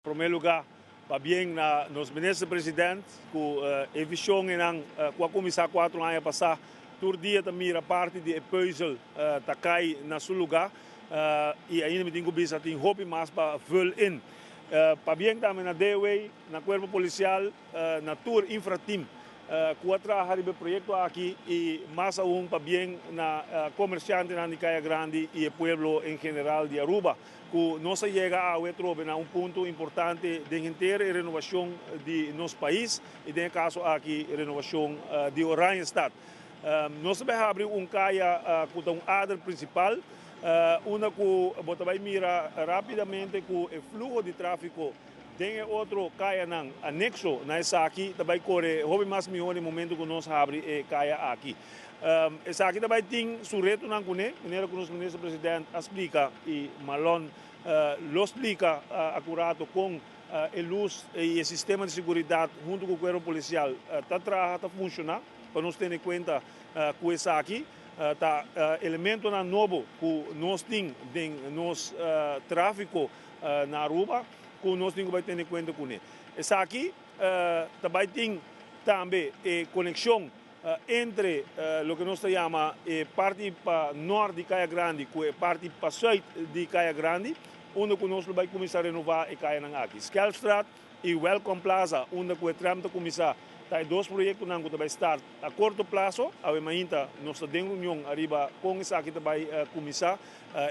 primeiro lugar, para bem nos ministro-presidente, com a visão com a comissão 4 anos passar, todo dia também a parte de puzzle tá cai na seu lugar e ainda me tenho bisa tem hope mais para fill in. Para bem também na DWay, na corpo policial, na tour infrateam, que trabalha no projeto aqui e mais aún para bem na comerciante na Caia Grande e o pueblo em geral de Aruba, que nós chega a um ponto importante de inteira renovação de nosso país e em caso aqui renovação de Oranjestad. Nós vamos abrir caia com adro principal, uma que vai mirar rapidamente com o fluxo de tráfego. Tem outro caia não anexo nessa aqui também corre houve mais melhor no momento que nós abrimos caia aqui. Essa aqui também tem sureto não cone, maneira que o ministro-presidente explica e Malon lo explica acurado com a luz e o sistema de segurança junto com o corpo policial está funcionando para nós ter em conta com essa aqui. Elemento novo que nós temos no tráfego na Aruba, que nós temos que ter em conta com ele. Essa aqui também tem conexão entre o que nós chamamos parte para norte de Caia Grande com a parte para sul de Caia Grande, onde nós vamos começar a renovar a Caia aqui. Skelstraat e Welcome Plaza, onde o trâmite começar. Tem dois projetos que vai estar a curto prazo, ainda nós temos reunião arriba com essa aqui também começar,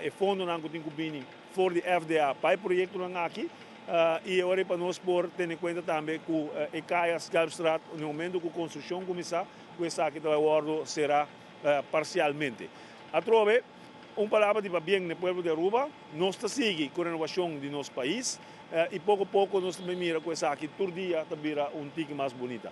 e fundo que tem que for de FDA para o projeto aqui, e agora para nós por ter em conta também que a Caia Skelstraat, no momento que a construção começar, que essa aqui também será parcialmente. A trove, palavra de bem no povo de Aruba, nós seguimos com a renovação de nosso país, e pouco a pouco nós também mira com essa aqui, todo dia também um tique mais bonita.